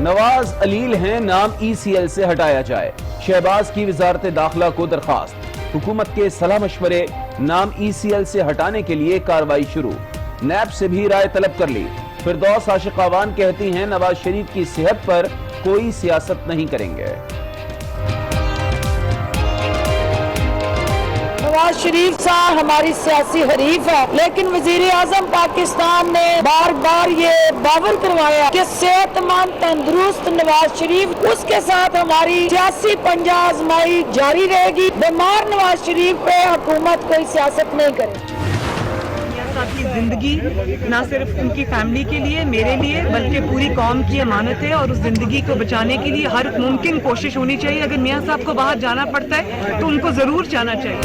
نواز علیل ہیں، نام ای C L سے ہٹایا جائے۔ شہباز کی وزارت داخلہ کو درخواست، حکومت کے صلاح مشورے، نام ای سی ایل سے ہٹانے کے لیے کارروائی شروع۔ نیب سے بھی رائے طلب کر لی۔ فردوس عاشقاوان کہتی ہیں نواز شریف کی صحت پر کوئی سیاست نہیں کریں گے۔ نواز شریف صاحب ہماری سیاسی حریف ہے، لیکن وزیر اعظم پاکستان نے بار بار یہ باور کروایا کہ صحت مند تندرست نواز شریف، اس کے ساتھ ہماری سیاسی پنجہ آزمائی جاری رہے گی۔ بیمار نواز شریف پہ حکومت کوئی سیاست نہیں کرے۔ کی زندگی نہ صرف ان کی فیملی کے لیے، میرے لیے، بلکہ پوری قوم کی امانت ہے، اور اس زندگی کو بچانے کے لیے ہر ممکن کوشش ہونی چاہیے۔ اگر میاں صاحب کو باہر جانا پڑتا ہے تو ان کو ضرور جانا چاہیے۔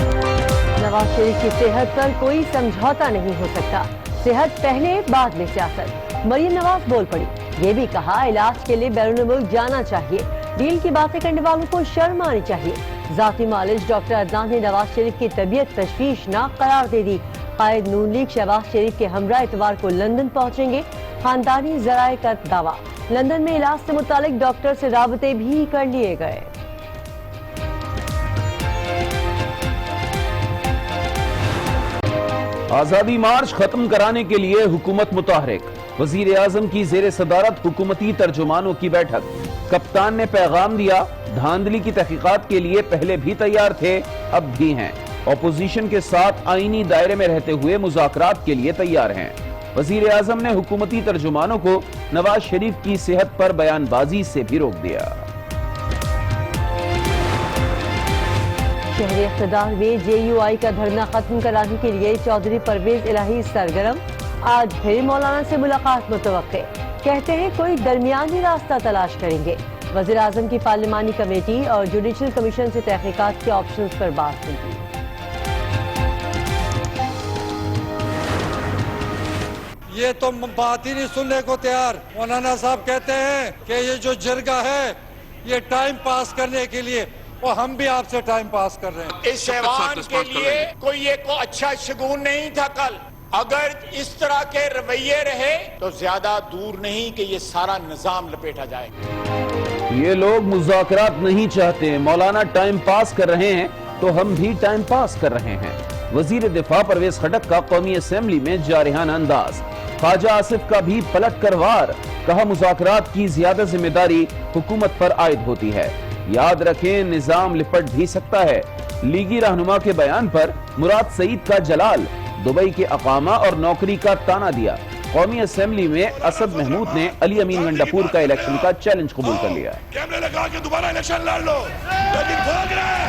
نواز شریف کی صحت پر کوئی سمجھوتا نہیں ہو سکتا، صحت پہلے بعد میں سیاست۔ مریم نواز بول پڑی، یہ بھی کہا علاج کے لیے بیرون ملک جانا چاہیے، ڈیل کی باتیں کرنے والوں کو شرم آنی چاہیے۔ ذاتی معالج ڈاکٹر عدنان نے نواز شریف کی طبیعت تشویشناک قرار دے دی۔ قائد نون لیگ شہباز شریف کے ہمراہ اتوار کو لندن پہنچیں گے، خاندانی ذرائع کا دعویٰ۔ لندن میں علاج سے متعلق ڈاکٹر سے رابطے بھی کر لیے گئے۔ آزادی مارچ ختم کرانے کے لیے حکومت متحرک، وزیر اعظم کی زیر صدارت حکومتی ترجمانوں کی بیٹھک۔ کپتان نے پیغام دیا، دھاندلی کی تحقیقات کے لیے پہلے بھی تیار تھے، اب بھی ہیں۔ اپوزیشن کے ساتھ آئینی دائرے میں رہتے ہوئے مذاکرات کے لیے تیار ہیں۔ وزیر اعظم نے حکومتی ترجمانوں کو نواز شریف کی صحت پر بیان بازی سے بھی روک دیا۔ شہر اقتدار میں جے یو آئی کا دھرنا ختم کرانے کے لیے چودھری پرویز الہی سرگرم۔ آج پھر مولانا سے ملاقات متوقع، کہتے ہیں کوئی درمیانی راستہ تلاش کریں گے۔ وزیر اعظم کی پارلیمانی کمیٹی اور جوڈیشل کمیشن سے تحقیقات کے آپشنز پر بات ہوگی۔ یہ تو بات ہی نہیں سننے کو تیار۔ مولانا صاحب کہتے ہیں کہ یہ جو جرگہ ہے یہ ٹائم پاس کرنے کے لیے، اور ہم بھی آپ سے ٹائم پاس کر رہے ہیں۔ اس ایوان کے لیے کوئی ایک اچھا شگون نہیں تھا کل۔ اگر اس طرح کے رویے رہے تو زیادہ دور نہیں کہ یہ سارا نظام لپیٹا جائے۔ یہ لوگ مذاکرات نہیں چاہتے، مولانا ٹائم پاس کر رہے ہیں تو ہم بھی ٹائم پاس کر رہے ہیں۔ وزیر دفاع پرویز خٹک کا قومی اسمبلی میں جارحانہ انداز۔ خواجہ آصف کا بھی پلٹ کر وار، کہا مذاکرات کی زیادہ ذمہ داری حکومت پر عائد ہوتی ہے، یاد رکھیں نظام لپٹ بھی سکتا ہے۔ لیگی رہنما کے بیان پر مراد سعید کا جلال، دبئی کے اقامہ اور نوکری کا تانا دیا۔ قومی اسمبلی میں اسد محمود نے علی امین گنڈاپور کا الیکشن کا چیلنج قبول کر لیا۔ کیمرے لگا کے دوبارہ الیکشن لڑ لو، لیکن بھاگ رہے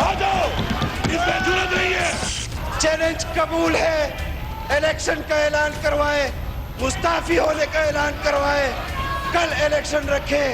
آ جاؤ، اس میں جرات نہیں ہے۔ چیلنج قبول ہے، الیکشن کا اعلان کروائے، مستعفی ہونے کا اعلان کروائے، کل الیکشن رکھے۔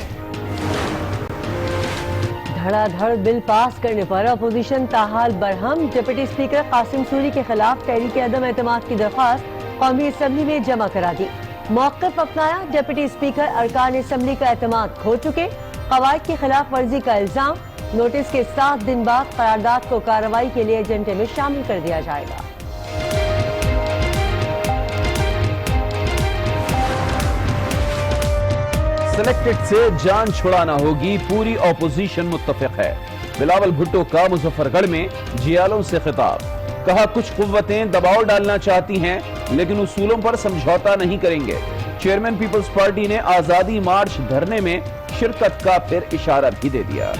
دھڑا دھڑ بل پاس کرنے پر اپوزیشن تاحال برہم۔ ڈپٹی اسپیکر قاسم سوری کے خلاف تحریک عدم اعتماد کی درخواست قومی اسمبلی میں جمع کرا دی۔ موقف اپنایا، ڈپٹی اسپیکر ارکان اسمبلی کا اعتماد کھو چکے، قواعد کی خلاف ورزی کا الزام۔ نوٹس کے 7 دن بعد قرارداد کو کارروائی کے لیے ایجنڈے میں شامل کر دیا جائے گا۔ سلیکٹڈ سے جان چھڑانا ہوگی، پوری اپوزیشن متفق ہے۔ بلاول بھٹو کا مظفر گڑھ میں جیالوں سے خطاب، کہا کچھ قوتیں دباؤ ڈالنا چاہتی ہیں لیکن اصولوں پر سمجھوتا نہیں کریں گے۔ چیئرمین پیپلز پارٹی نے آزادی مارچ دھرنے میں شرکت کا پھر اشارہ بھی دے دیا۔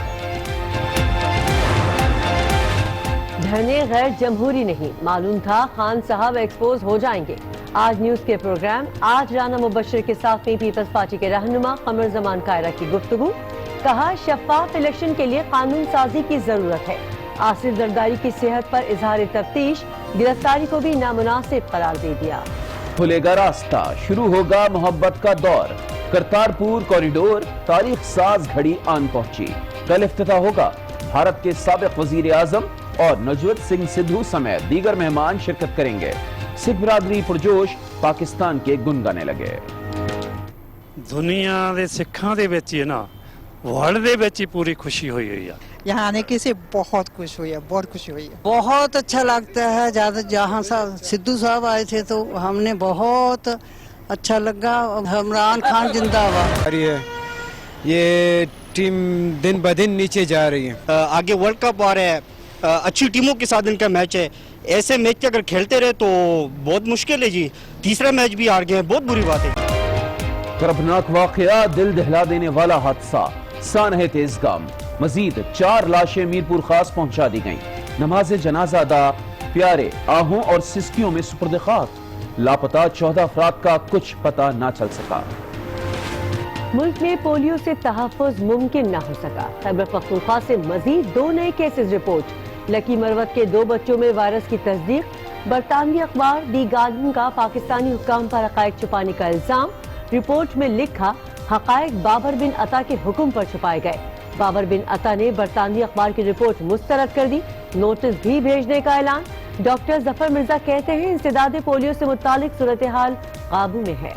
دھرنے غیر جمہوری نہیں، معلوم تھا خان صاحب ایکسپوز ہو جائیں گے۔ آج نیوز کے پروگرام آج رانا مبشر کے ساتھ میں پیپلز پارٹی کے رہنما قمر زمان قائرہ کی گفتگو، کہا شفاف الیکشن کے لیے قانون سازی کی ضرورت ہے۔ آصف زرداری کی صحت پر اظہار تفتیش، گرفتاری کو بھی نامناسب قرار دے دیا۔ کھلے گا راستہ، شروع ہوگا محبت کا دور۔ کرتارپور کوریڈور تاریخ ساز گھڑی آن پہنچی، کل افتتاح ہوگا۔ بھارت کے سابق وزیر اعظم اور نوجوت سنگھ سدھو سمیت دیگر مہمان شرکت کریں گے۔ سکھ برادری پرجوش پاکستان کے گن گانے لگے۔ دنیا دے سکھاں دے وچ ہی نا ورلڈ دے وچ ہی پوری خوشی ہوئی ہوئی ہے۔ یہاں آنے کی سے بہت خوش ہوئی ہے، بہت خوشی ہوئی ہے، بہت اچھا لگتا ہے۔ جہاں سدھو صاحب آئے تھے تو ہم نے بہت अच्छा लगा। इमरान खान जिंदाबाद। ये टीम दिन ब दिन नीचे जा रही है। आगे वर्ल्ड कप आ रहा है, अच्छी टीमों के साथ इनका मैच है। ऐसे मैच अगर खेलते रहे तो बहुत मुश्किल है जी। तीसरा मैच भी हार गए हैं, बहुत बुरी बात है। कर्बनाक वाकया, दिल दहला देने वाला हादसा, सानहे तेजगाम। मजीद 4 लाशें मीरपुर खास पहुंचा दी गईं। नमाज जनाजा अदा, प्यारे आहों और सिस्कियों में सुपुर्द खाक। लापता 14 अफराद का कुछ पता ना चल सका। मुल्क में पोलियो से तहफ़्फ़ुज़ मुमकिन न हो सका। खैबर पख्तूनख्वा से मजीद 2 नए केसेस रिपोर्ट। लकी मरवत के 2 बच्चों में वायरस की तस्दीक। बरतानवी अखबार दी गार्डियन का पाकिस्तानी हुक्काम पर हक़ाइक़ छुपाने का इल्जाम। रिपोर्ट में लिखा, हक़ाइक़ बाबर बिन अता के हुक्म पर छुपाए गए। बाबर बिन अता ने बरतानवी अखबार की रिपोर्ट मुस्तरद कर दी। नोटिस भी भेजने का ऐलान। डॉक्टर जफर मिर्जा कहते हैं, इंसदादे पोलियो से मुतालिक सूरत हाल काबू में है।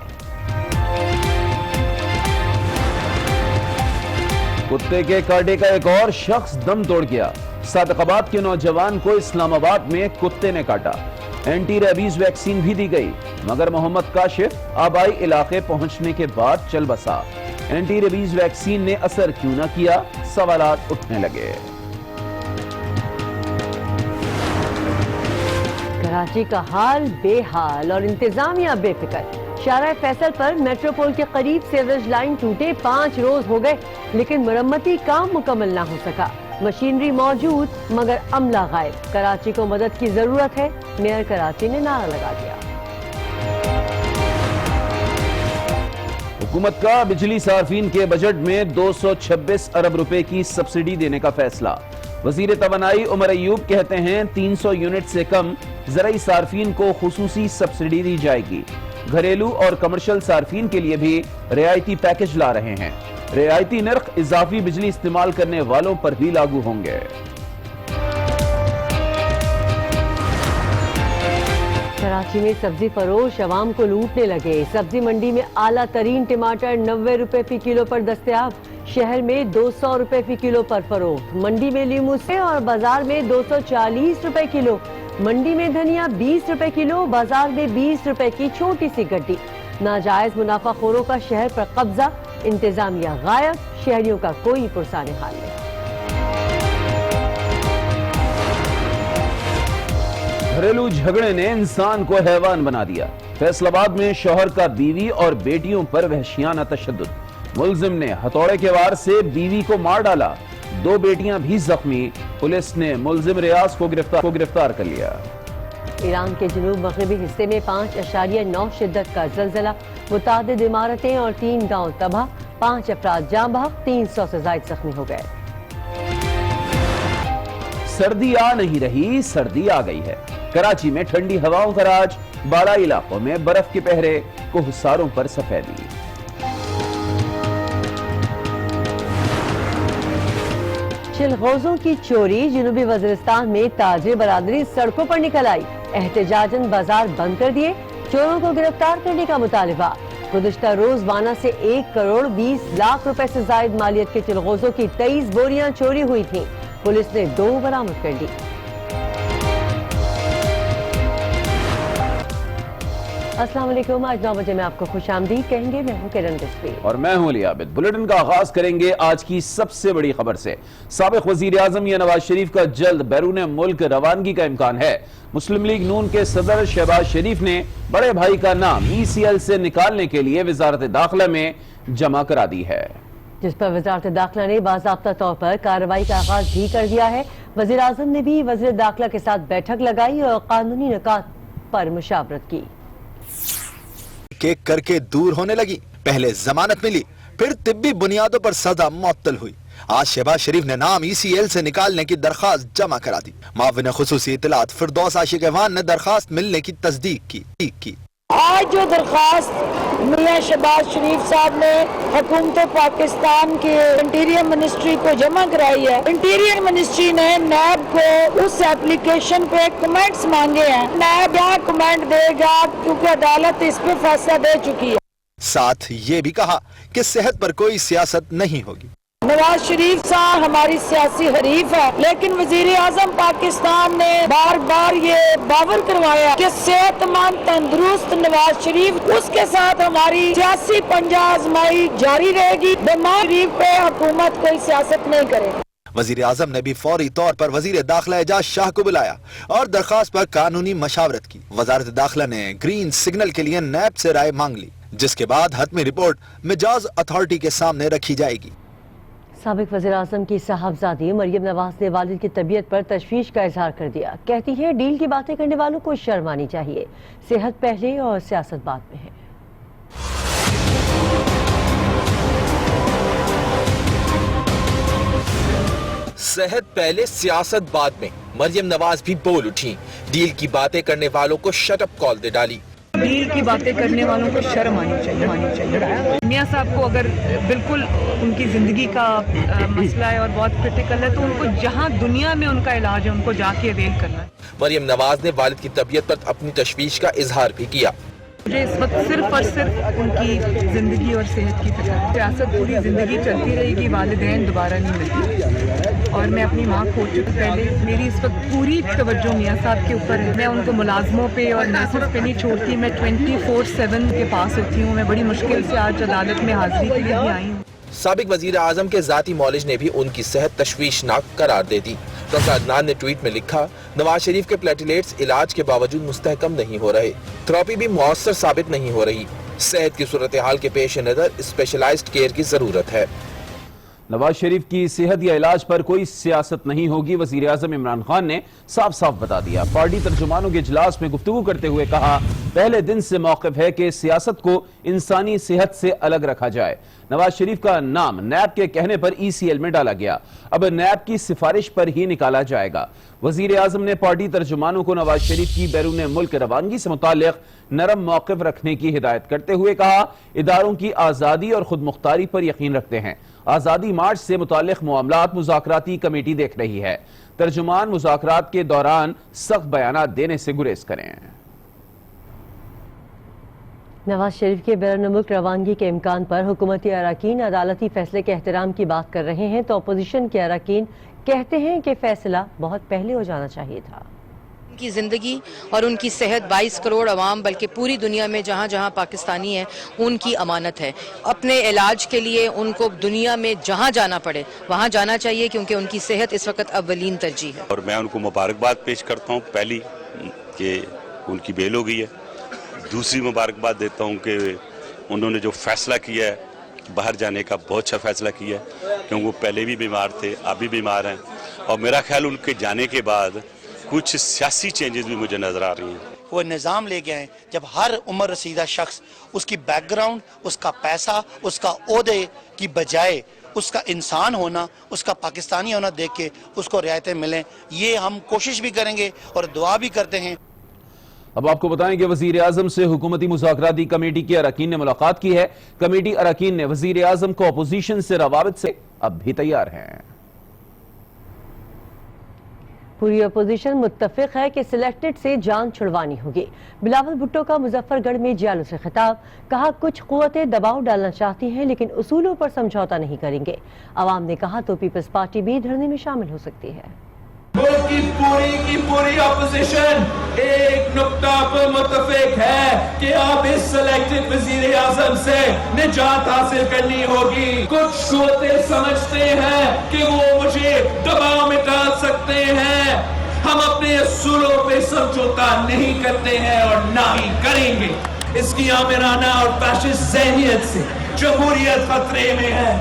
कुत्ते के कांटे का एक और शख्स दम तोड़ गया। सादकाबाद के नौजवान को इस्लामाबाद में कुत्ते ने काटा। एंटी रेबीज वैक्सीन भी दी गई, मगर मोहम्मद काशिफ आबाई इलाके पहुंचने के बाद चल बसा। एंटी रेबीज वैक्सीन ने असर क्यों न किया, सवालात उठने लगे। कराची का हाल बेहाल और इंतजामिया बेफिक्र। शारा फैसल पर मेट्रोपोल के करीब सीवरेज लाइन टूटे 5 रोज हो गए, लेकिन मरम्मती काम मुकम्मल ना हो सका। मशीनरी मौजूद मगर अमला गायब। कराची को मदद की जरूरत है, मेयर कराची ने नारा लगा दिया। हुकूमत का बिजली सार्फिन के बजट में 226 अरब रुपए की सब्सिडी देने का फैसला। वजीर तवानाई उमर अयूब कहते हैं, 300 यूनिट से कम ज़राई सार्फिन को खुसूसी सब्सिडी दी जाएगी। घरेलू और कमर्शियल सार्फिन के लिए भी रियायती पैकेज ला रहे हैं। रियायती नर्ख इजाफी बिजली इस्तेमाल करने वालों पर भी लागू होंगे। कराची में सब्जी फरोश अवाम को लूटने लगे। सब्जी मंडी में आला तरीन टमाटर 90 रुपए फी किलो पर दस्तयाब। शहर में 200 रुपए फी किलो पर फरोख्त। मंडी में लीमू से और बाजार में 240 रुपए किलो। मंडी में धनिया 20 रुपए किलो, बाजार में 20 रुपए की छोटी सी गड्डी। नाजायज मुनाफाखोरों का शहर पर कब्जा, इंतजामिया गायब, शहरियों का कोई पुरसाने हाल नहीं। घरेलू झगड़े ने इंसान को हैवान बना दिया। फैसलाबाद में शौहर का बीवी और बेटियों पर वहशियाना तशद्दुद। मुलजिम ने हथौड़े के वार से बीवी को मार डाला। 2 बेटियां भी जख्मी। पुलिस ने मुलजिम रियाज को गिरफ्तार कर लिया। ईरान के जनूब मगरबी हिस्से में 5.9 शिद्दत का ज़लज़ला। मुतादिद इमारतें और 3 गांव तबाह। 5 अफराद जाँ बहक, 300 से ज़ायद जख्मी हो गए। सर्दी आ नहीं रही, सर्दी आ गई है। कराची में ठंडी हवाओं का राज। बालाई इलाकों में बर्फ के पहरे, कोहसारों पर सफेदी। चिलगोजों की चोरी। जनूबी वज़ीरिस्तान में ताजिर बरादरी सड़कों पर निकल आई। एहतजाजन बाजार बंद कर दिए। चोरों को गिरफ्तार करने का मुतालिबा। गुज़िश्ता रोज वाना से 1 करोड़ 20 लाख रुपए से जायद मालियत के चिलगोजों की 23 बोरियां चोरी हुई थीं। पुलिस ने 2 बरामद कर दी। अस्सलाम वालेकुम। आज 9 बजे में आपको खुशामदीद कहेंगे। मैं हूं किरण रिजवी और मैं हूं अली आबिद। बुलेटिन का आगाज करेंगे आज की सबसे बड़ी खबर से। साबिक वजीर आजम या नवाज शरीफ का जल्द बैरून मुल्क रवानगी का इम्कान है। मुस्लिम लीग नून के सदर शहबाज शरीफ ने बड़े भाई का नाम ECL से निकालने के लिए वजारत दाखिला में जमा करा दी है, जिस पर वजारत दाखिला ने बाज़ाब्ता तौर पर कार्रवाई का आगाज भी कर दिया है। वजीर आजम ने भी वजीर दाखिला के साथ बैठक लगाई और कानूनी निकात पर मुशावरत की। केक करके दूर होने लगी। पहले जमानत मिली, फिर तिब्बी बुनियादों पर सजा मुअत्तल हुई। आज शहबाज शरीफ ने नाम ECL से निकालने की दरखास्त जमा करा दी। माविन खुसूसी इत्तलात फिरदौस आशिक अहवान ने दरखास्त मिलने की तस्दीक की। आज जो दरखास्त मियां शहबाज शरीफ साहब ने हुकूमत पाकिस्तान के इंटीरियर मिनिस्ट्री को जमा कराई है, इंटीरियर मिनिस्ट्री ने नैब को उस एप्लीकेशन पे कमेंट्स मांगे हैं। नैब क्या कमेंट देगा, क्योंकि अदालत इस पे फैसला दे चुकी है। साथ ये भी कहा कि सेहत पर कोई सियासत नहीं होगी। नवाज शरीफ साहब हमारी सियासी हरीफ है, लेकिन वजीर आजम पाकिस्तान ने बार बार ये बावर करवाया कि सेहतमंद तंदुरुस्त नवाज शरीफ, उसके साथ हमारी सियासी पंजा आजमाई जारी रहेगी। बीमार शरीफ पे हुकूमत कोई सियासत नहीं करेगी। वजीर आजम ने भी फौरी तौर पर वजीर दाखिला एजाज शाह को बुलाया और दरखास्त पर कानूनी मशावरत की। वजारत दाखिला ने ग्रीन सिग्नल के लिए नैब से राय मांग ली, जिसके बाद हतमी रिपोर्ट मिजाज अथॉरिटी के सामने रखी जाएगी। साबिक वज़ीर आज़म की साहबजादी मरियम नवाज ने वालिद की तबीयत पर तशवीश का इजहार कर दिया। कहती है डील की बातें करने वालों को शर्म आनी चाहिए, सेहत पहले और सियासत बाद में है। सेहत पहले सियासत बाद में, मरियम नवाज भी बोल उठी। डील की बातें करने वालों को शट अप कॉल दे डाली। डील की बातें करने वालों को शर्म आनी चाहिए। मियां साहब को अगर बिल्कुल उनकी जिंदगी का मसला है और बहुत क्रिटिकल है, तो उनको जहां दुनिया में उनका इलाज है उनको जाके अवेल करना है। मरियम नवाज ने वालिद की तबीयत पर अपनी तशवीश का इजहार भी किया। मुझे इस वक्त सिर्फ और सिर्फ उनकी जिंदगी और सेहत की फिक्र है। सियासत पूरी जिंदगी चलती रहेगी, वालिदैन दोबारा नहीं मिलती और मैं अपनी माँ खो चुकी पहले। मेरी इस वक्त पूरी तवज्जो मियाँ साहब के ऊपर है। मैं उनको मुलाजमों पे और नर्सेस पे नहीं छोड़ती, मैं 24/7 के पास होती हूँ। मैं बड़ी मुश्किल से आज अदालत में हाजिरी के लिए भी आई हूँ। साबिक वजीर आजम के जाती मौलिज ने भी उनकी सेहत तशवीशनाक करार दे दी। डॉक्टर अदनान ने ट्वीट में लिखा, नवाज शरीफ के प्लेटलेट्स इलाज के बावजूद मुस्तहकम नहीं हो रहे, थेरेपी भी मौसर साबित नहीं हो रही। सेहत की सूरत हाल के पेश नजर स्पेशलाइज्ड केयर की जरूरत है। नवाज शरीफ की सेहत या इलाज पर कोई सियासत नहीं होगी, वजीर आजम इमरान खान ने साफ साफ बता दिया। पार्टी तर्जुमानों के इजलास में गुफ्तगू करते हुए कहा, पहले दिन से मौक़िफ़ है कि सियासत को इंसानी सेहत से अलग रखा जाए। नवाज शरीफ का नाम नैब के कहने पर ECL में डाला गया, अब नैब की सिफारिश पर ही निकाला जाएगा। वजीर आजम ने पार्टी तर्जुमानों को नवाज शरीफ की बैरून मुल्क रवानगी से मुताल्लिक नरम मौक़िफ़ रखने की हिदायत करते हुए कहा, इदारों की आज़ादी और खुद मुख्तारी पर यकीन रखते हैं। आज़ादी मार्च से मुताल्लिक मामलात मुज़ाकराती कमेटी देख रही है। तर्जुमान मुज़ाकरात के दौरान सख्त बयानात देने से गुरेज करें। नवाज शरीफ के बैरून मुल्क रवानगी के इम्कान पर हुकूमती अराकीन अदालती फैसले के एहतराम की बात कर रहे हैं, तो अपोजिशन के अराकीन कहते हैं कि फैसला बहुत पहले हो जाना चाहिए था। उनकी ज़िंदगी और उनकी सेहत 22 करोड़ अवाम बल्कि पूरी दुनिया में जहाँ जहाँ पाकिस्तानी है उनकी अमानत है। अपने इलाज के लिए उनको दुनिया में जहाँ जाना पड़े वहाँ जाना चाहिए, क्योंकि उनकी सेहत इस वक्त अव्वलीन तरजीह है। और मैं उनको मुबारकबाद पेश करता हूँ, पहली कि उनकी बेल हो गई है। दूसरी मुबारकबाद देता हूँ कि उन्होंने जो फैसला किया है बाहर जाने का, बहुत अच्छा फैसला किया है, क्योंकि वो पहले भी बीमार थे, अब भी बीमार हैं। और मेरा ख्याल उनके जाने के बाद कुछ सियासी चेंजेस भी मुझे नजर आ रही हैं। वो निज़ाम ले गए हैं जब हर उम्र रसीदा शख्स उसकी बैकग्राउंड, उसका पैसा, उसका ओहदे की बजाय उसका इंसान होना, उसका पाकिस्तानी होना देख के उसको रियायतें मिलें। ये हम कोशिश भी करेंगे और दुआ भी करते हैं। अब आपको बताएं कि वजीर आजम से हुकूमती मुज़ाकराती कमेटी के अरकान ने मुलाकात की है। कमेटी अरकान ने वजीर आजम को अपोजिशन से रवाबित से अब भी तैयार हैं। पूरी अपोजिशन मुत्तफिक है कि सिलेक्टेड से जान छुड़वानी होगी। बिलावल भुट्टो का मुजफ्फरगढ़ में जियालों से खिताब, कहा कुछ कुव्वतें दबाव डालना चाहती हैं लेकिन उसूलों पर समझौता नहीं करेंगे। अवाम ने कहा तो पीपल्स पार्टी भी धरने में शामिल हो सकती है। मुल्क की पूरी अपोजिशन एक नुक्ता पर मुत्तफिक है कि अब इस सिलेक्टेड वजीर आजम से निजात हासिल करनी होगी। कुछ कुव्वतें समझते हैं कि वो मुझे दबाव में डाल सकते हैं। हम अपने असूलों पे समझौता नहीं करते हैं और ना ही करेंगे। इसकी आमिराना और फैशिस्ट ज़हनियत से जमहूरियत खतरे में है,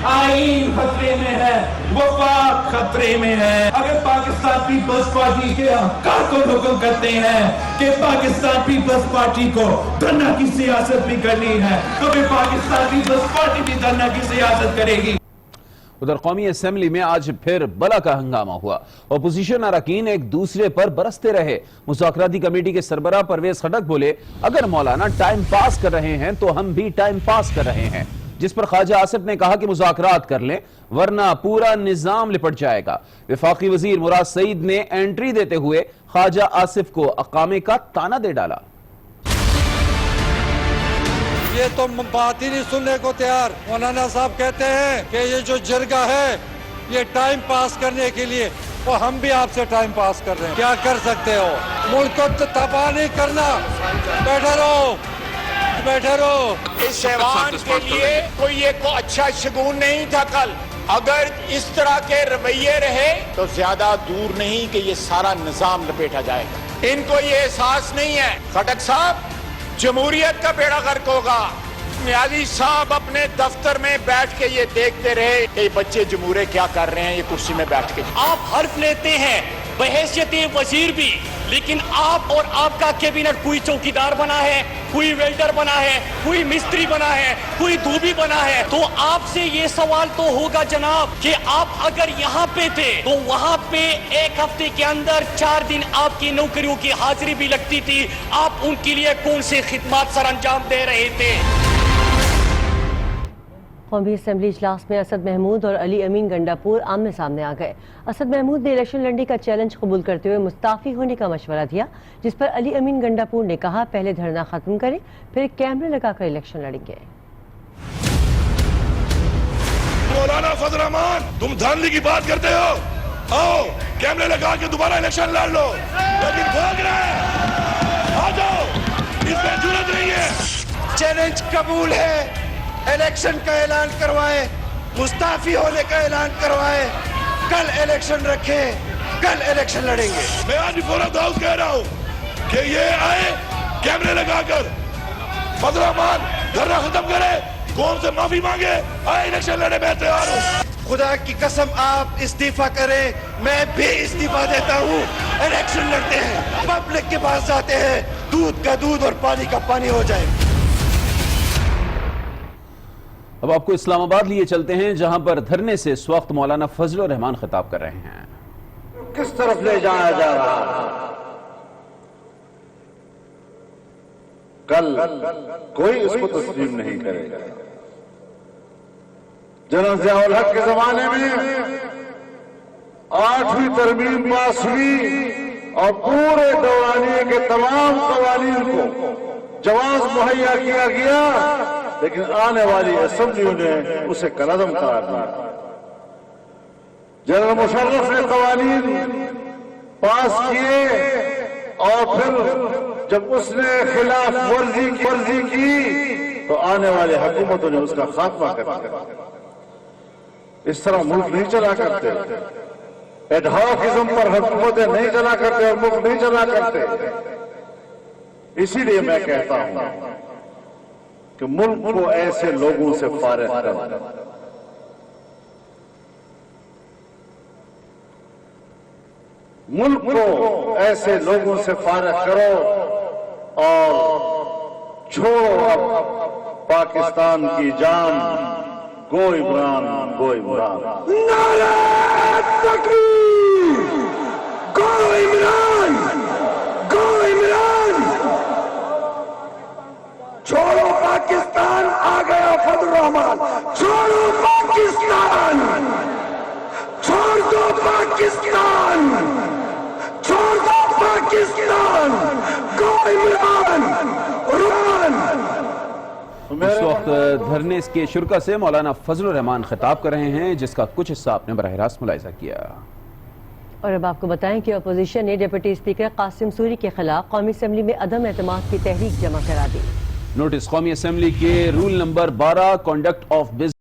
आईन खतरे में है, वफाक खतरे में है। अगर पाकिस्तान पीपल्स पार्टी के कारकुन हुक्म करते हैं कि पाकिस्तान पीपल्स पार्टी को धरना की सियासत भी करनी है, तो फिर पाकिस्तान पीपल्स पार्टी भी धरना की सियासत करेगी। उधर कौमी असेंबली में आज फिर बला का हंगामा हुआ। अपोजिशन अरकान एक दूसरे पर बरसते रहे। मुज़ाकराती कमेटी के सरबराह परवेज खटक बोले, अगर मौलाना टाइम पास कर रहे हैं तो हम भी टाइम पास कर रहे हैं, जिस पर ख्वाजा आसिफ ने कहा कि मुज़ाकरात कर लें वरना पूरा निजाम लिपट जाएगा। वफाकी वजीर मुराद सईद ने एंट्री देते हुए ख्वाजा आसिफ को अकामे का ताना दे डाला। ये तो बात ही नहीं सुनने को तैयार। मौलाना साहब कहते हैं कि ये जो जरगा है ये टाइम पास करने के लिए, वो हम भी आपसे टाइम पास कर रहे हैं। क्या कर सकते हो? मुल्क को तबाह नहीं करना। बैठे रहो, बैठे रहो। इस ऐवान के लिए कोई एक अच्छा शगुन नहीं था कल। अगर इस तरह के रवैये रहे तो ज्यादा दूर नहीं कि ये सारा निजाम लपेटा जाएगा। इनको ये एहसास नहीं है। खटक साहब, जमहूरियत का बेड़ा गर्क होगा। न्याजी साहब अपने दफ्तर में बैठ के ये देखते रहे कि ये बच्चे जमहूरे क्या कर रहे हैं ये कुर्सी में बैठ के। आप हर्फ लेते हैं बहैसियत वजीर भी, लेकिन आप और आपका कैबिनेट कोई चौकीदार बना है, कोई वेल्डर बना है, कोई मिस्त्री बना है, कोई धोबी बना है। तो आपसे ये सवाल तो होगा जनाब कि आप अगर यहाँ पे थे तो वहाँ पे एक हफ्ते के अंदर 4 दिन आपकी नौकरियों की हाजिरी भी लगती थी। आप उनके लिए कौन से खिदमत सर अंजाम दे रहे थे? कौमी असम्बली इजलास में असद महमूद और अली अमीन गंडापुर आमने सामने आ गए। असद महमूद ने इलेक्शन लड़ने का चैलेंज कबूल करते हुए मुस्ताफी होने का मशवरा दिया, जिस पर अली अमीन गंडापुर ने कहा पहले धरना खत्म करें फिर कैमरे लगाकर इलेक्शन लड़ेंगे। मौलाना फजल रहमान, तुम धांधली की बात करते हो, आओ कैमरे लगा के दोबारा इलेक्शन लड़ लो, लेकिन भाग रहे हैं। आ जाओ, इसमें जरूरत नहीं है। चैलेंज कबूल है। इलेक्शन का ऐलान करवाए, मुस्ताफी होने का ऐलान करवाए, कल इलेक्शन रखें, कल इलेक्शन लड़ेंगे। मैं आज फोरम हाउस कह रहा हूँ कि ये आए कैमरे लगाकर, फजल रहमान धरना खत्म करे, कौन से माफी मांगे, आए इलेक्शन लड़े, मैं तैयार हूँ। खुदा की कसम आप इस्तीफा करें, मैं भी इस्तीफा देता हूँ। इलेक्शन लड़ते हैं, पब्लिक के पास जाते हैं, दूध का दूध और पानी का पानी हो जाए। अब आपको इस्लामाबाद लिए चलते हैं, जहां पर धरने से इस वक्त मौलाना फजल रहमान खिताब कर रहे हैं। किस तरफ ले जाया जा रहा है? कल कोई इसको तस्लीम नहीं करेगा। जनरल ज़ियाउल हक के जमाने में 8वीं तरमीम पास हुई और पूरे दौरानिये के तमाम कवानीन को जवाब मुहैया किया गया, लेकिन आने वाली असेंबलियों ने उसे कलअदम करार दिया। जनरल मुशर्रफ ने कवानीन पास किए और फिर जब उसने खिलाफ वर्जी की तो आने वाले हुकूमतों ने उसका खात्मा कर दिया। इस तरह मुल्क नहीं चला करते, एडहॉकिज्म पर हुकूमतें नहीं चला करते और मुल्क नहीं चला करते। इसीलिए मैं कहता हूं कि मुल्क को ऐसे लोगों से फारिग करो। मुल्क को ऐसे लोगों से फारिग करो और छोड़ो अब पाकिस्तान की जान। गो इमरान, गो इमरान। नारे तकबीर! गो इमरान, गो इमरान! छोड़ो पाकिस्तान, आ गया फजल रहमान। छोड़ो पाकिस्तान, छोड़ दो पाकिस्तान, छोड़ दो पाकिस्तान। गो इमरान, इमरान। इस वक्त धरने के शुरा से मौलाना फजल रहमान खिताब कर रहे हैं, जिसका कुछ हिस्सा आपने बराह रास्त मुलाहिजा किया। और अब आपको बताएं कि अपोजिशन ने डिप्टी स्पीकर कासिम सूरी के खिलाफ कौमी असम्बली में अदम एतमाद की तहरीक जमा करा दी। नोटिस कौमी असम्बली के rule number 12 conduct of business